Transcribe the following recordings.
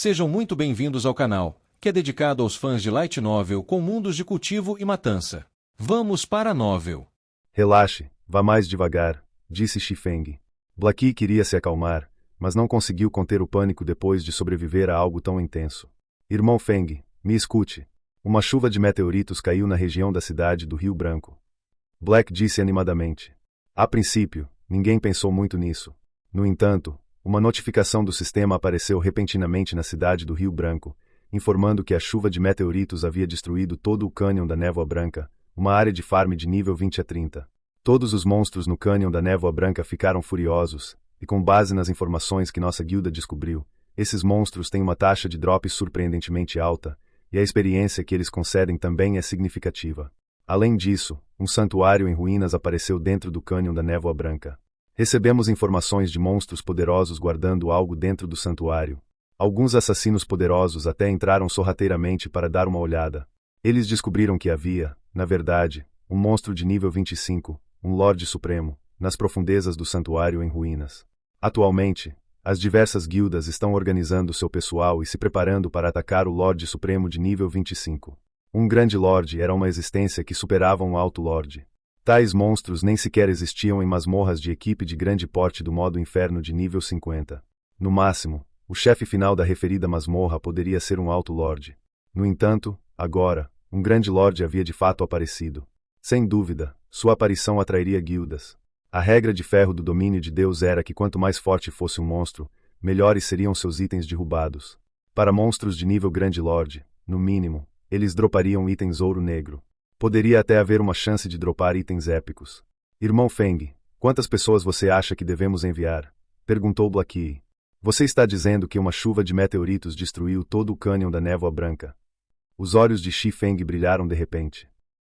Sejam muito bem-vindos ao canal, que é dedicado aos fãs de Light Novel com mundos de cultivo e matança. Vamos para a novel. Relaxe, vá mais devagar, disse Xifeng. Blackie queria se acalmar, mas não conseguiu conter o pânico depois de sobreviver a algo tão intenso. Irmão Feng, me escute. Uma chuva de meteoritos caiu na região da cidade do Rio Branco. Black disse animadamente. A princípio, ninguém pensou muito nisso. No entanto, uma notificação do sistema apareceu repentinamente na cidade do Rio Branco, informando que a chuva de meteoritos havia destruído todo o cânion da Névoa Branca, uma área de farm de nível 20 a 30. Todos os monstros no cânion da Névoa Branca ficaram furiosos, e com base nas informações que nossa guilda descobriu, esses monstros têm uma taxa de drop surpreendentemente alta, e a experiência que eles concedem também é significativa. Além disso, um santuário em ruínas apareceu dentro do cânion da Névoa Branca. Recebemos informações de monstros poderosos guardando algo dentro do santuário. Alguns assassinos poderosos até entraram sorrateiramente para dar uma olhada. Eles descobriram que havia, na verdade, um monstro de nível 25, um Lorde Supremo, nas profundezas do santuário em ruínas. Atualmente, as diversas guildas estão organizando seu pessoal e se preparando para atacar o Lorde Supremo de nível 25. Um grande Lorde era uma existência que superava um alto Lorde. Tais monstros nem sequer existiam em masmorras de equipe de grande porte do modo inferno de nível 50. No máximo, o chefe final da referida masmorra poderia ser um alto Lorde. No entanto, agora, um grande Lorde havia de fato aparecido. Sem dúvida, sua aparição atrairia guildas. A regra de ferro do domínio de Deus era que quanto mais forte fosse um monstro, melhores seriam seus itens derrubados. Para monstros de nível grande Lorde, no mínimo, eles dropariam itens ouro negro. Poderia até haver uma chance de dropar itens épicos. Irmão Feng, quantas pessoas você acha que devemos enviar? Perguntou Blackie. Você está dizendo que uma chuva de meteoritos destruiu todo o cânion da Névoa Branca. Os olhos de Xifeng brilharam de repente.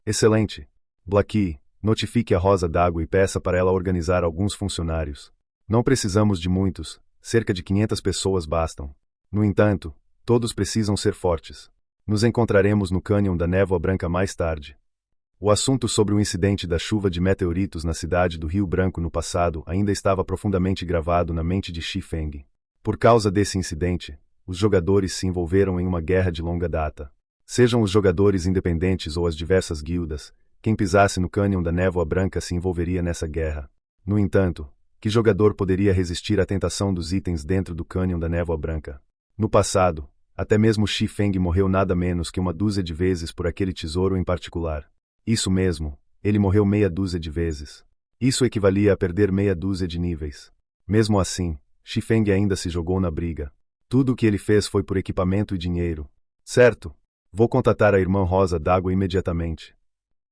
Excelente. Blackie, notifique a Rosa d'Água e peça para ela organizar alguns funcionários. Não precisamos de muitos, cerca de 500 pessoas bastam. No entanto, todos precisam ser fortes. Nos encontraremos no cânion da Névoa Branca mais tarde. O assunto sobre o incidente da chuva de meteoritos na cidade do Rio Branco no passado ainda estava profundamente gravado na mente de Xifeng. Por causa desse incidente, os jogadores se envolveram em uma guerra de longa data. Sejam os jogadores independentes ou as diversas guildas, quem pisasse no cânion da Névoa Branca se envolveria nessa guerra. No entanto, que jogador poderia resistir à tentação dos itens dentro do cânion da Névoa Branca? No passado, até mesmo Xifeng morreu nada menos que uma dúzia de vezes por aquele tesouro em particular. Isso mesmo, ele morreu meia dúzia de vezes. Isso equivalia a perder meia dúzia de níveis. Mesmo assim, Xifeng ainda se jogou na briga. Tudo o que ele fez foi por equipamento e dinheiro. Certo. Vou contatar a irmã Rosa d'Água imediatamente.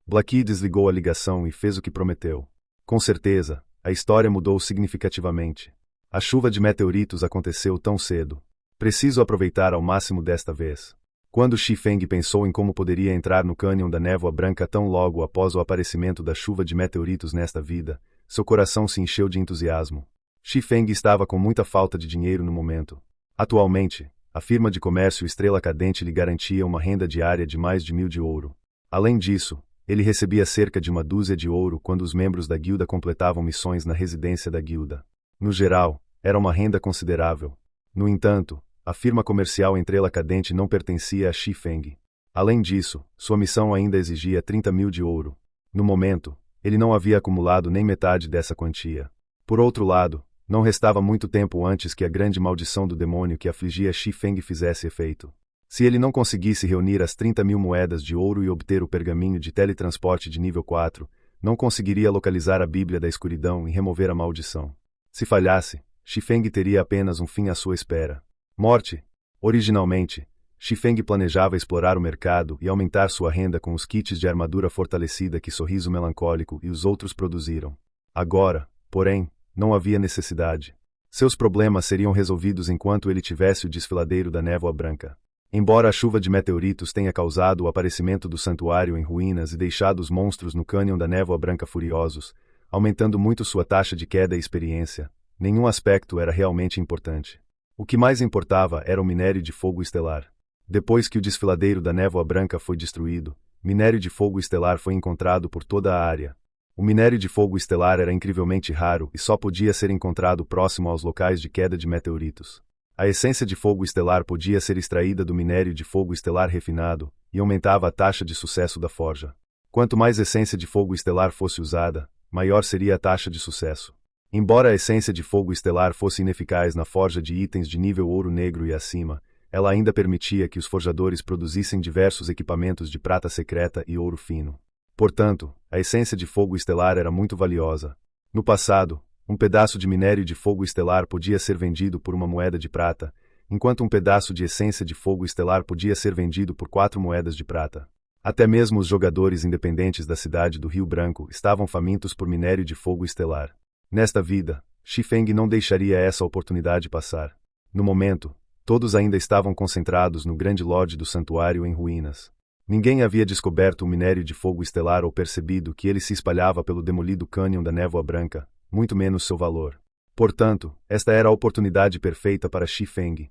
Blackie desligou a ligação e fez o que prometeu. Com certeza, a história mudou significativamente. A chuva de meteoritos aconteceu tão cedo. Preciso aproveitar ao máximo desta vez. Quando Xifeng pensou em como poderia entrar no cânion da Névoa Branca tão logo após o aparecimento da chuva de meteoritos nesta vida, seu coração se encheu de entusiasmo. Xifeng estava com muita falta de dinheiro no momento. Atualmente, a firma de comércio Estrela Cadente lhe garantia uma renda diária de mais de 1000 de ouro. Além disso, ele recebia cerca de uma dúzia de ouro quando os membros da guilda completavam missões na residência da guilda. No geral, era uma renda considerável. No entanto, a firma comercial Estrela Cadente não pertencia a Xifeng. Além disso, sua missão ainda exigia 30.000 de ouro. No momento, ele não havia acumulado nem metade dessa quantia. Por outro lado, não restava muito tempo antes que a grande maldição do demônio que afligia Xifeng fizesse efeito. Se ele não conseguisse reunir as 30.000 moedas de ouro e obter o pergaminho de teletransporte de nível 4, não conseguiria localizar a Bíblia da Escuridão e remover a maldição. Se falhasse, Xifeng teria apenas um fim à sua espera. Morte. Originalmente, Xifeng planejava explorar o mercado e aumentar sua renda com os kits de armadura fortalecida que Sorriso Melancólico e os outros produziram. Agora, porém, não havia necessidade. Seus problemas seriam resolvidos enquanto ele tivesse o desfiladeiro da Névoa Branca. Embora a chuva de meteoritos tenha causado o aparecimento do santuário em ruínas e deixado os monstros no cânion da Névoa Branca furiosos, aumentando muito sua taxa de queda e experiência, nenhum aspecto era realmente importante. O que mais importava era o minério de fogo estelar. Depois que o desfiladeiro da Névoa Branca foi destruído, minério de fogo estelar foi encontrado por toda a área. O minério de fogo estelar era incrivelmente raro e só podia ser encontrado próximo aos locais de queda de meteoritos. A essência de fogo estelar podia ser extraída do minério de fogo estelar refinado, e aumentava a taxa de sucesso da forja. Quanto mais essência de fogo estelar fosse usada, maior seria a taxa de sucesso. Embora a essência de fogo estelar fosse ineficaz na forja de itens de nível ouro negro e acima, ela ainda permitia que os forjadores produzissem diversos equipamentos de prata secreta e ouro fino. Portanto, a essência de fogo estelar era muito valiosa. No passado, um pedaço de minério de fogo estelar podia ser vendido por uma moeda de prata, enquanto um pedaço de essência de fogo estelar podia ser vendido por 4 moedas de prata. Até mesmo os jogadores independentes da cidade do Rio Branco estavam famintos por minério de fogo estelar. Nesta vida, Xifeng não deixaria essa oportunidade passar. No momento, todos ainda estavam concentrados no grande lorde do santuário em ruínas. Ninguém havia descoberto o minério de fogo estelar ou percebido que ele se espalhava pelo demolido cânion da névoa branca, muito menos seu valor. Portanto, esta era a oportunidade perfeita para Xifeng.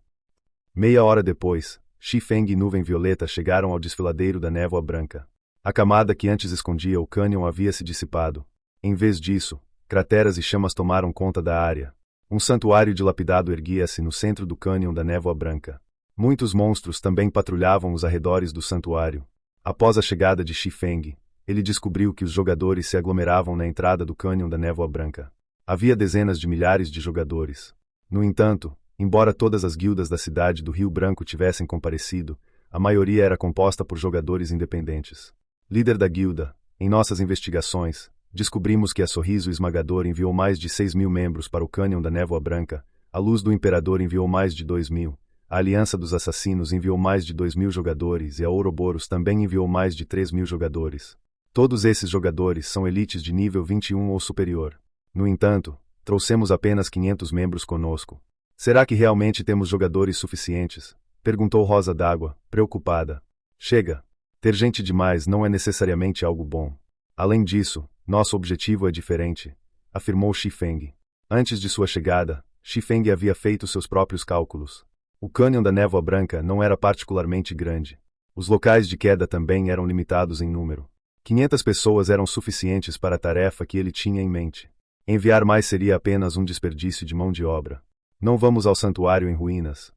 Meia hora depois, Xifeng e Nuvem Violeta chegaram ao desfiladeiro da névoa branca. A camada que antes escondia o cânion havia se dissipado. Em vez disso, crateras e chamas tomaram conta da área. Um santuário dilapidado erguia-se no centro do cânion da névoa branca. Muitos monstros também patrulhavam os arredores do santuário. Após a chegada de Xifeng, ele descobriu que os jogadores se aglomeravam na entrada do cânion da névoa branca. Havia dezenas de milhares de jogadores. No entanto, embora todas as guildas da cidade do Rio Branco tivessem comparecido, a maioria era composta por jogadores independentes. Líder da guilda, em nossas investigações, descobrimos que a Sorriso Esmagador enviou mais de 6.000 membros para o cânion da névoa branca, a Luz do Imperador enviou mais de 2.000, a Aliança dos Assassinos enviou mais de 2.000 jogadores e a Ouroboros também enviou mais de 3.000 jogadores. Todos esses jogadores são elites de nível 21 ou superior. No entanto, trouxemos apenas 500 membros conosco. Será que realmente temos jogadores suficientes? Perguntou Rosa d'Água, preocupada. Chega. Ter gente demais não é necessariamente algo bom. Além disso, nosso objetivo é diferente, afirmou Xifeng. Antes de sua chegada, Xifeng havia feito seus próprios cálculos. O cânion da névoa branca não era particularmente grande. Os locais de queda também eram limitados em número. 500 pessoas eram suficientes para a tarefa que ele tinha em mente. Enviar mais seria apenas um desperdício de mão de obra. Não vamos ao santuário em ruínas.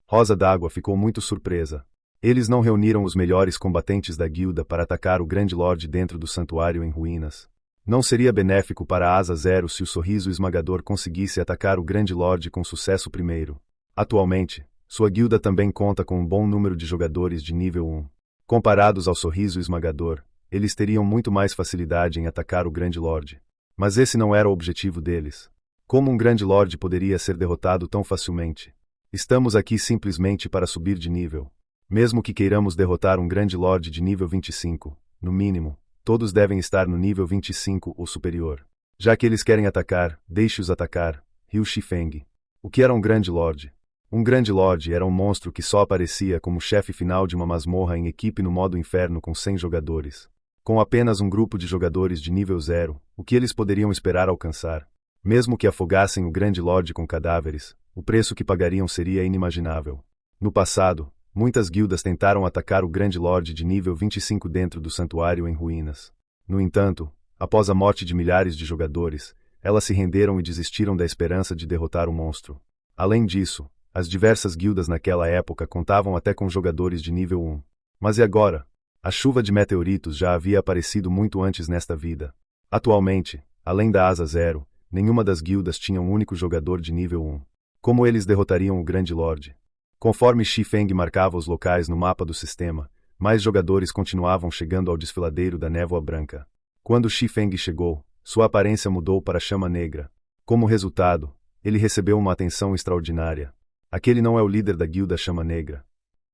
Rosa d'Água ficou muito surpresa. Eles não reuniram os melhores combatentes da guilda para atacar o Grande Lorde dentro do santuário em ruínas. Não seria benéfico para a Asa Zero se o Sorriso Esmagador conseguisse atacar o Grande Lorde com sucesso primeiro. Atualmente, sua guilda também conta com um bom número de jogadores de nível 1. Comparados ao Sorriso Esmagador, eles teriam muito mais facilidade em atacar o Grande Lorde. Mas esse não era o objetivo deles. Como um Grande Lorde poderia ser derrotado tão facilmente? Estamos aqui simplesmente para subir de nível. Mesmo que queiramos derrotar um Grande Lorde de nível 25, no mínimo, todos devem estar no nível 25 ou superior. Já que eles querem atacar, deixe-os atacar, riu Xifeng. O que era um Grande Lorde? Um Grande Lorde era um monstro que só aparecia como chefe final de uma masmorra em equipe no modo inferno com 100 jogadores. Com apenas um grupo de jogadores de nível 0, o que eles poderiam esperar alcançar? Mesmo que afogassem o Grande Lorde com cadáveres, o preço que pagariam seria inimaginável. No passado, muitas guildas tentaram atacar o Grande Lorde de nível 25 dentro do santuário em ruínas. No entanto, após a morte de milhares de jogadores, elas se renderam e desistiram da esperança de derrotar o monstro. Além disso, as diversas guildas naquela época contavam até com jogadores de nível 1. Mas e agora? A chuva de meteoritos já havia aparecido muito antes nesta vida. Atualmente, além da Asa Zero, nenhuma das guildas tinha um único jogador de nível 1. Como eles derrotariam o Grande Lorde? Conforme Xifeng marcava os locais no mapa do sistema, mais jogadores continuavam chegando ao desfiladeiro da névoa branca. Quando Xifeng chegou, sua aparência mudou para chama negra. Como resultado, ele recebeu uma atenção extraordinária. Aquele não é o líder da guilda Chama Negra.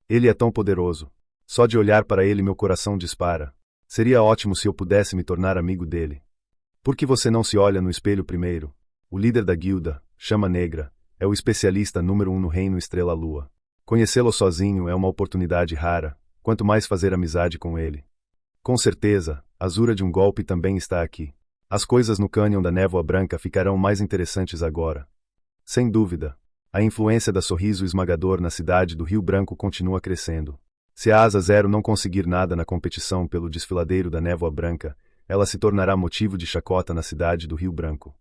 Ele é tão poderoso. Só de olhar para ele meu coração dispara. Seria ótimo se eu pudesse me tornar amigo dele. Por que você não se olha no espelho primeiro? O líder da guilda, Chama Negra, é o especialista número 1 no Reino Estrela-Lua. Conhecê-lo sozinho é uma oportunidade rara, quanto mais fazer amizade com ele. Com certeza, a Azura de um golpe também está aqui. As coisas no cânion da névoa branca ficarão mais interessantes agora. Sem dúvida, a influência da Sorriso Esmagador na cidade do Rio Branco continua crescendo. Se a Asa Zero não conseguir nada na competição pelo desfiladeiro da névoa branca, ela se tornará motivo de chacota na cidade do Rio Branco.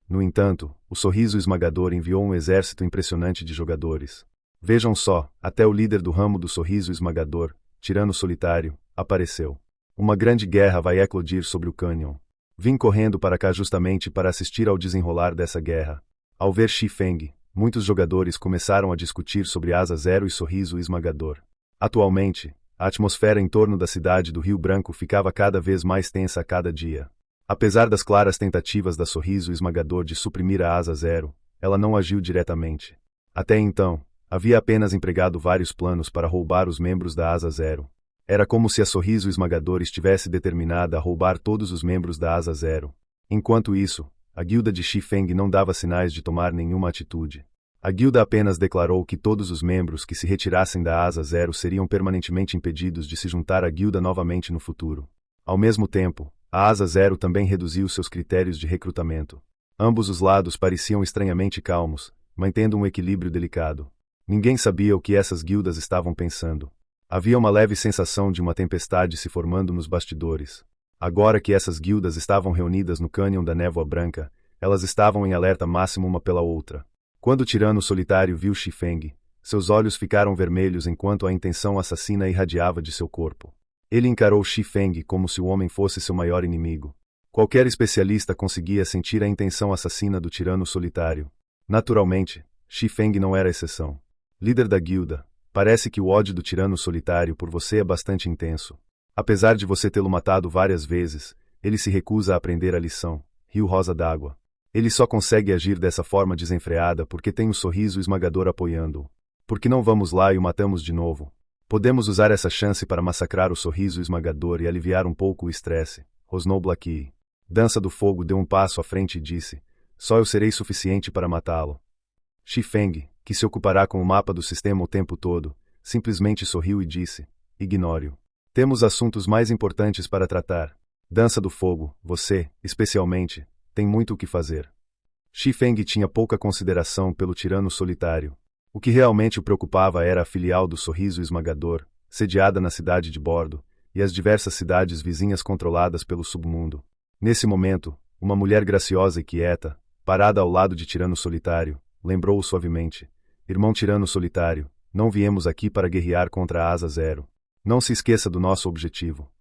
No entanto, o sorriso esmagador enviou um exército impressionante de jogadores. Vejam só, até o líder do ramo do sorriso esmagador, Tirano Solitário, apareceu. Uma grande guerra vai eclodir sobre o Canyon. Vim correndo para cá justamente para assistir ao desenrolar dessa guerra. Ao ver Shi Feng, muitos jogadores começaram a discutir sobre Asa Zero e Sorriso Esmagador. Atualmente, a atmosfera em torno da cidade do Rio Branco ficava cada vez mais tensa a cada dia. Apesar das claras tentativas da Sorriso Esmagador de suprimir a Asa Zero, ela não agiu diretamente. Até então, havia apenas empregado vários planos para roubar os membros da Asa Zero. Era como se a Sorriso Esmagador estivesse determinada a roubar todos os membros da Asa Zero. Enquanto isso, a guilda de Shi Feng não dava sinais de tomar nenhuma atitude. A guilda apenas declarou que todos os membros que se retirassem da Asa Zero seriam permanentemente impedidos de se juntar à guilda novamente no futuro. Ao mesmo tempo, a Asa Zero também reduziu seus critérios de recrutamento. Ambos os lados pareciam estranhamente calmos, mantendo um equilíbrio delicado. Ninguém sabia o que essas guildas estavam pensando. Havia uma leve sensação de uma tempestade se formando nos bastidores. Agora que essas guildas estavam reunidas no Cânion da Névoa Branca, elas estavam em alerta máximo uma pela outra. Quando o Tirano Solitário viu Shi Feng, seus olhos ficaram vermelhos enquanto a intenção assassina irradiava de seu corpo. Ele encarou Shi Feng como se o homem fosse seu maior inimigo. Qualquer especialista conseguia sentir a intenção assassina do Tirano Solitário. Naturalmente, Shi Feng não era exceção. Líder da guilda, parece que o ódio do Tirano Solitário por você é bastante intenso. Apesar de você tê-lo matado várias vezes, ele se recusa a aprender a lição. Rio Rosa d'Água. Ele só consegue agir dessa forma desenfreada porque tem o sorriso esmagador apoiando-o. Por que não vamos lá e o matamos de novo? Podemos usar essa chance para massacrar o sorriso esmagador e aliviar um pouco o estresse, rosnou Blackie. Dança do Fogo deu um passo à frente e disse, só eu serei suficiente para matá-lo. Shi Feng, que se ocupará com o mapa do sistema o tempo todo, simplesmente sorriu e disse, ignore-o. Temos assuntos mais importantes para tratar. Dança do Fogo, você, especialmente, tem muito o que fazer. Shi Feng tinha pouca consideração pelo Tirano Solitário. O que realmente o preocupava era a filial do Sorriso Esmagador, sediada na cidade de Bordo, e as diversas cidades vizinhas controladas pelo submundo. Nesse momento, uma mulher graciosa e quieta, parada ao lado de Tirano Solitário, lembrou-o suavemente. Irmão Tirano Solitário, não viemos aqui para guerrear contra a Asa Zero. Não se esqueça do nosso objetivo.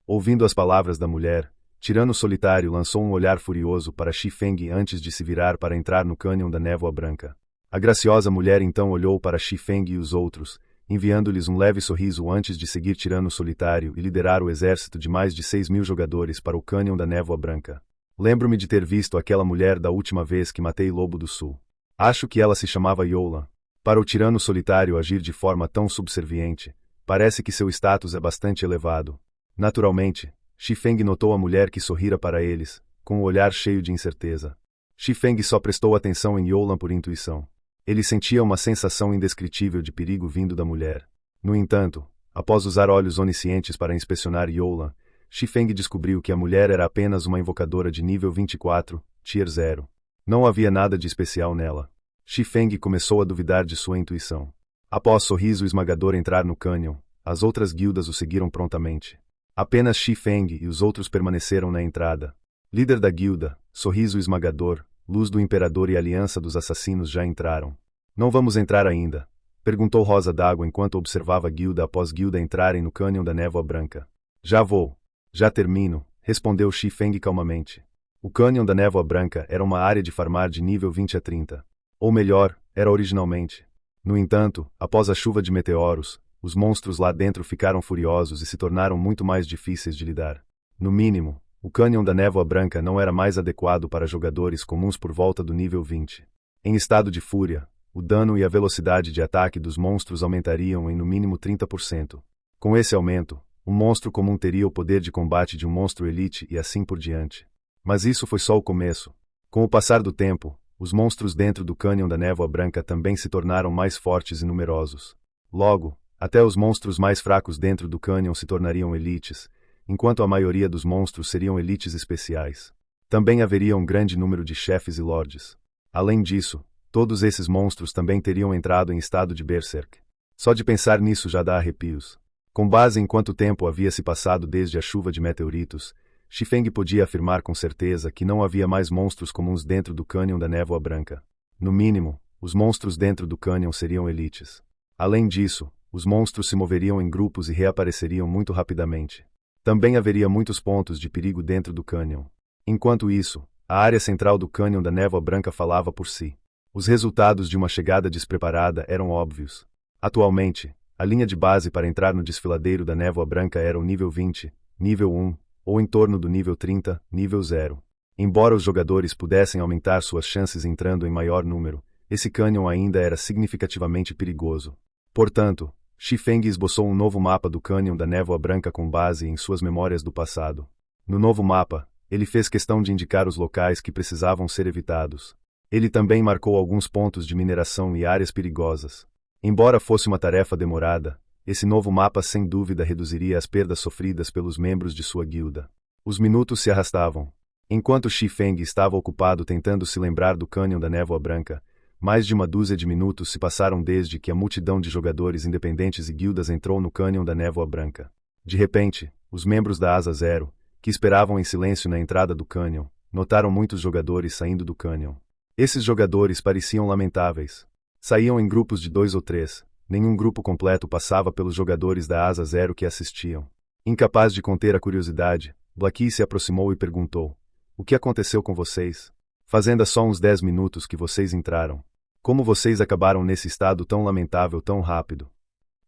Ouvindo as palavras da mulher, Tirano Solitário lançou um olhar furioso para Shi Feng antes de se virar para entrar no Cânion da Névoa Branca. A graciosa mulher então olhou para Shi Feng e os outros, enviando-lhes um leve sorriso antes de seguir Tirano Solitário e liderar o exército de mais de 6.000 jogadores para o Cânion da Névoa Branca. Lembro-me de ter visto aquela mulher da última vez que matei Lobo do Sul. Acho que ela se chamava Yola. Para o Tirano Solitário agir de forma tão subserviente, parece que seu status é bastante elevado. Naturalmente, Shi Feng notou a mulher que sorrira para eles, com um olhar cheio de incerteza. Shi Feng só prestou atenção em Yola por intuição. Ele sentia uma sensação indescritível de perigo vindo da mulher. No entanto, após usar olhos oniscientes para inspecionar Yola, Shi Feng descobriu que a mulher era apenas uma invocadora de nível 24, Tier 0. Não havia nada de especial nela. Shi Feng começou a duvidar de sua intuição. Após Sorriso Esmagador entrar no Cânion, as outras guildas o seguiram prontamente. Apenas Shi Feng e os outros permaneceram na entrada. Líder da guilda, Sorriso Esmagador, Luz do Imperador e Aliança dos Assassinos já entraram. Não vamos entrar ainda? Perguntou Rosa d'Água enquanto observava guilda após guilda entrarem no Cânion da Névoa Branca. Já vou. Já termino, respondeu Shi Feng calmamente. O Cânion da Névoa Branca era uma área de farmar de nível 20 a 30. Ou melhor, era originalmente. No entanto, após a chuva de meteoros, os monstros lá dentro ficaram furiosos e se tornaram muito mais difíceis de lidar. No mínimo, o Cânion da Névoa Branca não era mais adequado para jogadores comuns por volta do nível 20. Em estado de fúria, o dano e a velocidade de ataque dos monstros aumentariam em no mínimo 30%. Com esse aumento, um monstro comum teria o poder de combate de um monstro elite e assim por diante. Mas isso foi só o começo. Com o passar do tempo, os monstros dentro do Cânion da Névoa Branca também se tornaram mais fortes e numerosos. Logo, até os monstros mais fracos dentro do Cânion se tornariam elites, enquanto a maioria dos monstros seriam elites especiais. Também haveria um grande número de chefes e lords. Além disso, todos esses monstros também teriam entrado em estado de berserk. Só de pensar nisso já dá arrepios. Com base em quanto tempo havia se passado desde a chuva de meteoritos, Xifeng podia afirmar com certeza que não havia mais monstros comuns dentro do cânion da névoa branca. No mínimo, os monstros dentro do cânion seriam elites. Além disso, os monstros se moveriam em grupos e reapareceriam muito rapidamente. Também haveria muitos pontos de perigo dentro do cânion. Enquanto isso, a área central do cânion da névoa branca falava por si. Os resultados de uma chegada despreparada eram óbvios. Atualmente, a linha de base para entrar no desfiladeiro da névoa branca era o nível 20, nível 1, ou em torno do nível 30, nível 0. Embora os jogadores pudessem aumentar suas chances entrando em maior número, esse cânion ainda era significativamente perigoso. Portanto, Xifeng esboçou um novo mapa do cânion da névoa branca com base em suas memórias do passado. No novo mapa, ele fez questão de indicar os locais que precisavam ser evitados. Ele também marcou alguns pontos de mineração e áreas perigosas. Embora fosse uma tarefa demorada, esse novo mapa sem dúvida reduziria as perdas sofridas pelos membros de sua guilda. Os minutos se arrastavam. Enquanto Xifeng estava ocupado tentando se lembrar do cânion da névoa branca, mais de uma dúzia de minutos se passaram desde que a multidão de jogadores independentes e guildas entrou no cânion da névoa branca. De repente, os membros da Asa Zero, que esperavam em silêncio na entrada do cânion, notaram muitos jogadores saindo do cânion. Esses jogadores pareciam lamentáveis. Saíam em grupos de 2 ou 3, nenhum grupo completo passava pelos jogadores da Asa Zero que assistiam. Incapaz de conter a curiosidade, Blackie se aproximou e perguntou: "O que aconteceu com vocês? Fazenda só uns 10 minutos que vocês entraram. Como vocês acabaram nesse estado tão lamentável tão rápido?"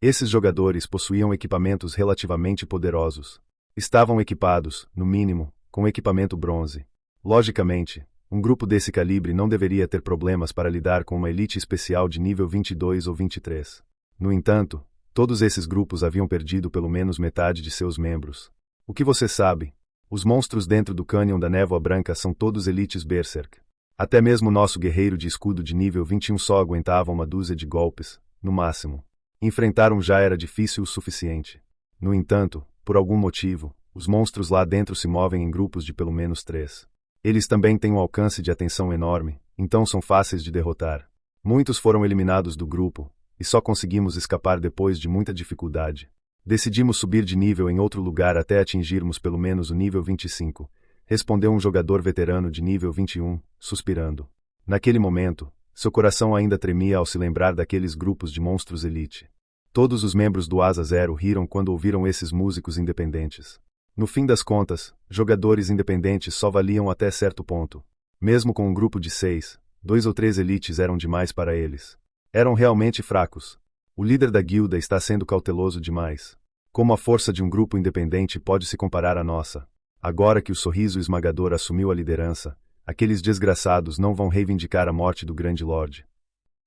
Esses jogadores possuíam equipamentos relativamente poderosos. Estavam equipados, no mínimo, com equipamento bronze. Logicamente, um grupo desse calibre não deveria ter problemas para lidar com uma elite especial de nível 22 ou 23. No entanto, todos esses grupos haviam perdido pelo menos metade de seus membros. O que você sabe? Os monstros dentro do cânion da névoa branca são todos elites Berserk. Até mesmo nosso guerreiro de escudo de nível 21 só aguentava uma dúzia de golpes, no máximo. Enfrentar um já era difícil o suficiente. No entanto, por algum motivo, os monstros lá dentro se movem em grupos de pelo menos 3. Eles também têm um alcance de atenção enorme, então são fáceis de derrotar. Muitos foram eliminados do grupo, e só conseguimos escapar depois de muita dificuldade. Decidimos subir de nível em outro lugar até atingirmos pelo menos o nível 25, respondeu um jogador veterano de nível 21, suspirando. Naquele momento, seu coração ainda tremia ao se lembrar daqueles grupos de monstros elite. Todos os membros do Asa Zero riram quando ouviram esses músicos independentes. No fim das contas, jogadores independentes só valiam até certo ponto. Mesmo com um grupo de 6, 2 ou 3 elites eram demais para eles. Eram realmente fracos. O líder da guilda está sendo cauteloso demais. Como a força de um grupo independente pode se comparar à nossa? Agora que o sorriso esmagador assumiu a liderança, aqueles desgraçados não vão reivindicar a morte do grande lorde.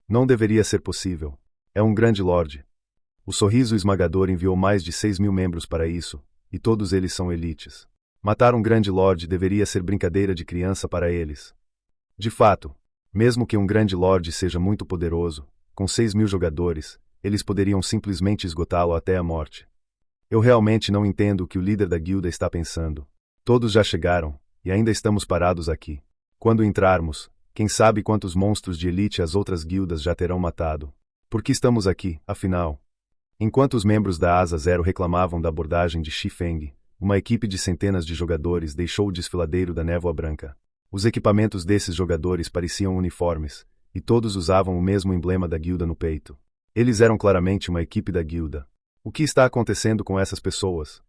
Não deveria ser possível. É um grande lorde. O sorriso esmagador enviou mais de 6.000 membros para isso, e todos eles são elites. Matar um grande lorde deveria ser brincadeira de criança para eles. De fato, mesmo que um grande lorde seja muito poderoso, com 6.000 jogadores, eles poderiam simplesmente esgotá-lo até a morte. Eu realmente não entendo o que o líder da guilda está pensando. Todos já chegaram, e ainda estamos parados aqui. Quando entrarmos, quem sabe quantos monstros de elite as outras guildas já terão matado. Por que estamos aqui, afinal? Enquanto os membros da Asa Zero reclamavam da abordagem de Xifeng, uma equipe de centenas de jogadores deixou o desfiladeiro da névoa branca. Os equipamentos desses jogadores pareciam uniformes, e todos usavam o mesmo emblema da guilda no peito. Eles eram claramente uma equipe da guilda. O que está acontecendo com essas pessoas?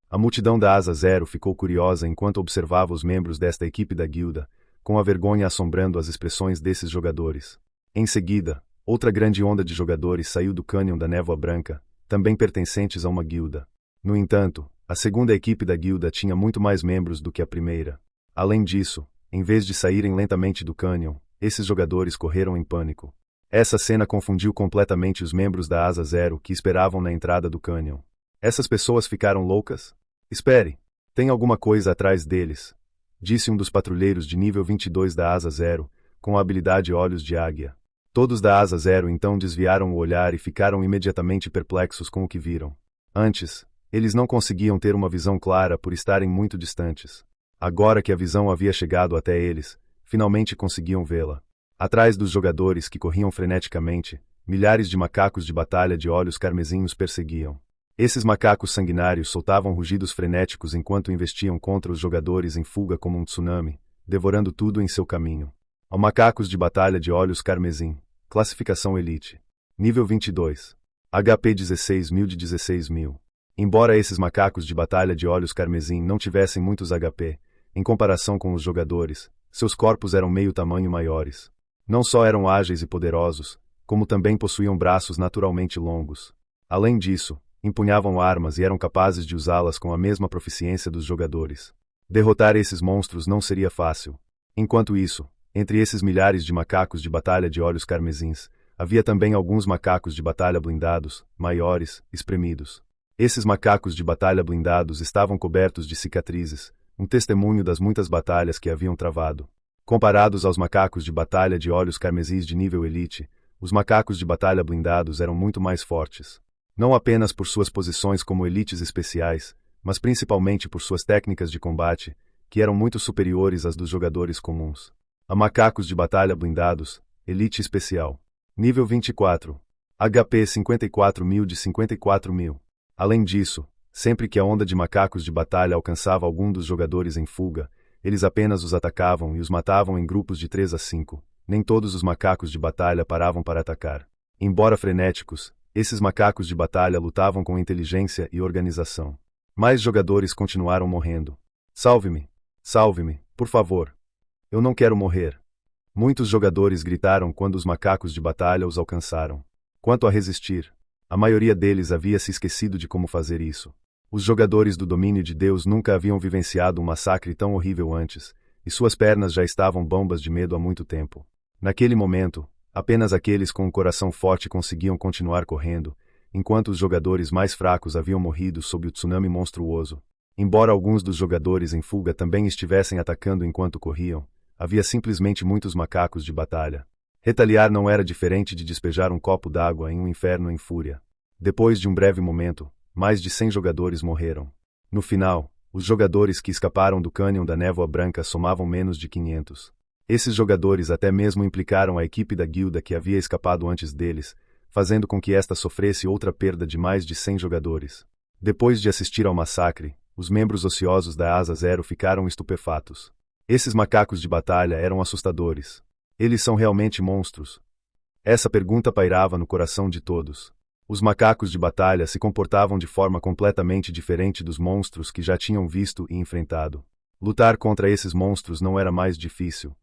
A multidão da Asa Zero ficou curiosa enquanto observava os membros desta equipe da guilda, com a vergonha assombrando as expressões desses jogadores. Em seguida, outra grande onda de jogadores saiu do cânion da névoa branca, também pertencentes a uma guilda. No entanto, a segunda equipe da guilda tinha muito mais membros do que a primeira. Além disso, em vez de saírem lentamente do cânion, esses jogadores correram em pânico. Essa cena confundiu completamente os membros da Asa Zero que esperavam na entrada do cânion. Essas pessoas ficaram loucas? Espere! Tem alguma coisa atrás deles, disse um dos patrulheiros de nível 22 da Asa Zero, com a habilidade Olhos de Águia. Todos da Asa Zero então desviaram o olhar e ficaram imediatamente perplexos com o que viram. Antes, eles não conseguiam ter uma visão clara por estarem muito distantes. Agora que a visão havia chegado até eles, finalmente conseguiam vê-la. Atrás dos jogadores que corriam freneticamente, milhares de macacos de batalha de olhos carmesim os perseguiam. Esses macacos sanguinários soltavam rugidos frenéticos enquanto investiam contra os jogadores em fuga como um tsunami, devorando tudo em seu caminho. Ó macacos de batalha de olhos carmesim. Classificação Elite. Nível 22. HP 16.000 de 16.000. Embora esses macacos de batalha de olhos carmesim não tivessem muitos HP, em comparação com os jogadores, seus corpos eram meio tamanho maiores. Não só eram ágeis e poderosos, como também possuíam braços naturalmente longos. Além disso, empunhavam armas e eram capazes de usá-las com a mesma proficiência dos jogadores. Derrotar esses monstros não seria fácil. Enquanto isso, entre esses milhares de macacos de batalha de olhos carmesins, havia também alguns macacos de batalha blindados, maiores, espremidos. Esses macacos de batalha blindados estavam cobertos de cicatrizes, um testemunho das muitas batalhas que haviam travado. Comparados aos macacos de batalha de olhos carmesis de nível elite, os macacos de batalha blindados eram muito mais fortes. Não apenas por suas posições como elites especiais, mas principalmente por suas técnicas de combate, que eram muito superiores às dos jogadores comuns. A macacos de batalha blindados, elite especial. Nível 24. HP 54.000 de 54.000. Além disso, sempre que a onda de macacos de batalha alcançava algum dos jogadores em fuga, eles apenas os atacavam e os matavam em grupos de 3 a 5. Nem todos os macacos de batalha paravam para atacar. Embora frenéticos, esses macacos de batalha lutavam com inteligência e organização. Mais jogadores continuaram morrendo. Salve-me! Salve-me, por favor! Eu não quero morrer! Muitos jogadores gritaram quando os macacos de batalha os alcançaram. Quanto a resistir, a maioria deles havia se esquecido de como fazer isso. Os jogadores do domínio de Deus nunca haviam vivenciado um massacre tão horrível antes, e suas pernas já estavam bombas de medo há muito tempo. Naquele momento, apenas aqueles com um coração forte conseguiam continuar correndo, enquanto os jogadores mais fracos haviam morrido sob o tsunami monstruoso. Embora alguns dos jogadores em fuga também estivessem atacando enquanto corriam, havia simplesmente muitos macacos de batalha. Retaliar não era diferente de despejar um copo d'água em um inferno em fúria. Depois de um breve momento, mais de 100 jogadores morreram. No final, os jogadores que escaparam do cânion da névoa branca somavam menos de 500. Esses jogadores até mesmo implicaram a equipe da guilda que havia escapado antes deles, fazendo com que esta sofresse outra perda de mais de 100 jogadores. Depois de assistir ao massacre, os membros ociosos da Asa Zero ficaram estupefatos. Esses macacos de batalha eram assustadores. Eles são realmente monstros? Essa pergunta pairava no coração de todos. Os macacos de batalha se comportavam de forma completamente diferente dos monstros que já tinham visto e enfrentado. Lutar contra esses monstros não era mais difícil.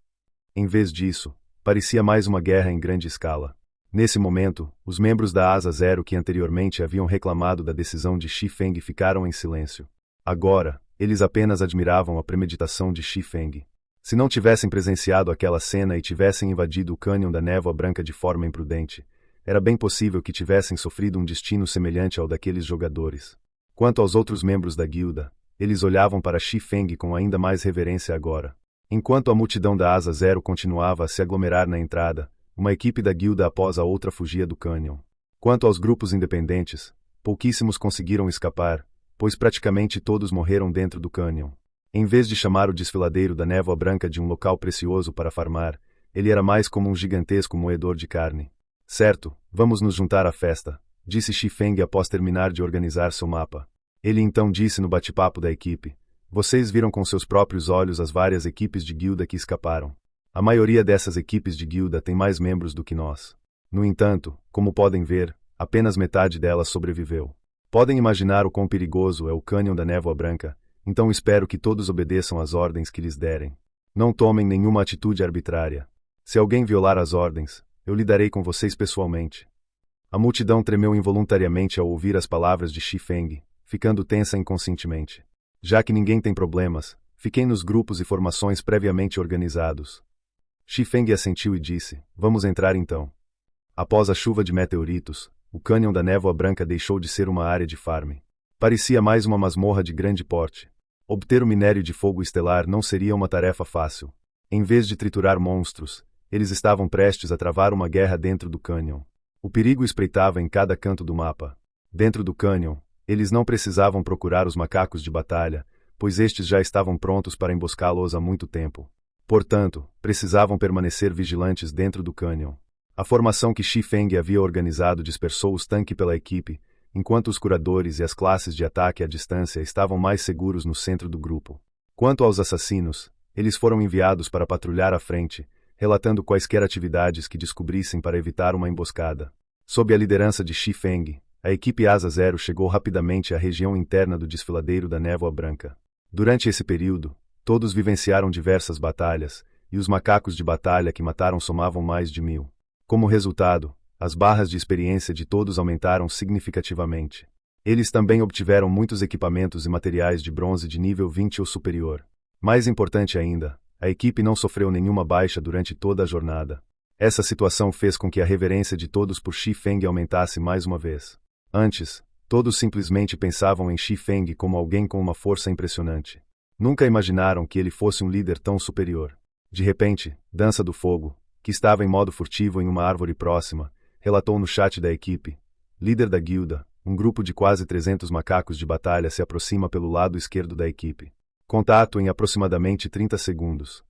Em vez disso, parecia mais uma guerra em grande escala. Nesse momento, os membros da Asa Zero que anteriormente haviam reclamado da decisão de Shi Feng ficaram em silêncio. Agora, eles apenas admiravam a premeditação de Shi Feng. Se não tivessem presenciado aquela cena e tivessem invadido o cânion da névoa branca de forma imprudente, era bem possível que tivessem sofrido um destino semelhante ao daqueles jogadores. Quanto aos outros membros da guilda, eles olhavam para Shi Feng com ainda mais reverência agora. Enquanto a multidão da Asa Zero continuava a se aglomerar na entrada, uma equipe da guilda após a outra fugia do cânion. Quanto aos grupos independentes, pouquíssimos conseguiram escapar, pois praticamente todos morreram dentro do cânion. Em vez de chamar o desfiladeiro da névoa branca de um local precioso para farmar, ele era mais como um gigantesco moedor de carne. Certo, vamos nos juntar à festa, disse Shi Feng após terminar de organizar seu mapa. Ele então disse no bate-papo da equipe: vocês viram com seus próprios olhos as várias equipes de guilda que escaparam. A maioria dessas equipes de guilda tem mais membros do que nós. No entanto, como podem ver, apenas metade delas sobreviveu. Podem imaginar o quão perigoso é o cânion da névoa branca, então espero que todos obedeçam às ordens que lhes derem. Não tomem nenhuma atitude arbitrária. Se alguém violar as ordens, eu lidarei com vocês pessoalmente. A multidão tremeu involuntariamente ao ouvir as palavras de Shi Feng, ficando tensa inconscientemente. Já que ninguém tem problemas, fiquem nos grupos e formações previamente organizados. Shi Feng assentiu e disse: vamos entrar então. Após a chuva de meteoritos, o cânion da névoa branca deixou de ser uma área de farm. Parecia mais uma masmorra de grande porte. Obter o minério de fogo estelar não seria uma tarefa fácil. Em vez de triturar monstros, eles estavam prestes a travar uma guerra dentro do cânion. O perigo espreitava em cada canto do mapa. Dentro do cânion, eles não precisavam procurar os macacos de batalha, pois estes já estavam prontos para emboscá-los há muito tempo. Portanto, precisavam permanecer vigilantes dentro do cânion. A formação que Shi Feng havia organizado dispersou os tanques pela equipe, enquanto os curadores e as classes de ataque à distância estavam mais seguros no centro do grupo. Quanto aos assassinos, eles foram enviados para patrulhar à frente, relatando quaisquer atividades que descobrissem para evitar uma emboscada. Sob a liderança de Xi Feng, a equipe Asa Zero chegou rapidamente à região interna do desfiladeiro da Névoa Branca. Durante esse período, todos vivenciaram diversas batalhas, e os macacos de batalha que mataram somavam mais de 1000. Como resultado, as barras de experiência de todos aumentaram significativamente. Eles também obtiveram muitos equipamentos e materiais de bronze de nível 20 ou superior. Mais importante ainda, a equipe não sofreu nenhuma baixa durante toda a jornada. Essa situação fez com que a reverência de todos por Xi Feng aumentasse mais uma vez. Antes, todos simplesmente pensavam em Xi Feng como alguém com uma força impressionante. Nunca imaginaram que ele fosse um líder tão superior. De repente, Dança do Fogo, que estava em modo furtivo em uma árvore próxima, relatou no chat da equipe: líder da guilda, um grupo de quase 300 macacos de batalha se aproxima pelo lado esquerdo da equipe. Contato em aproximadamente 30 segundos.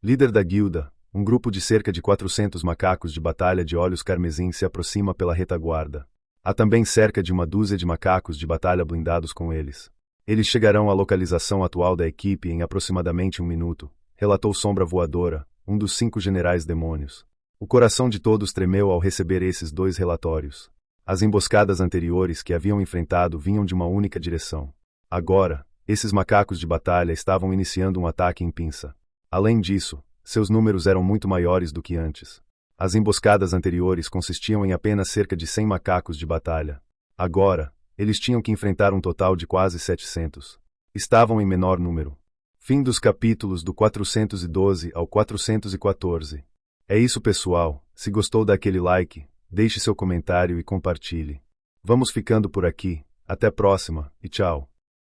Líder da guilda, um grupo de cerca de 400 macacos de batalha de olhos carmesim se aproxima pela retaguarda. Há também cerca de uma dúzia de macacos de batalha blindados com eles. Eles chegarão à localização atual da equipe em aproximadamente 1 minuto, relatou Sombra Voadora, um dos 5 generais demônios. O coração de todos tremeu ao receber esses 2 relatórios. As emboscadas anteriores que haviam enfrentado vinham de uma única direção. Agora, esses macacos de batalha estavam iniciando um ataque em pinça. Além disso, seus números eram muito maiores do que antes. As emboscadas anteriores consistiam em apenas cerca de 100 macacos de batalha. Agora, eles tinham que enfrentar um total de quase 700. Estavam em menor número. Fim dos capítulos do 412 ao 414. É isso, pessoal. Se gostou, dá aquele like, deixe seu comentário e compartilhe. Vamos ficando por aqui. Até a próxima, e tchau.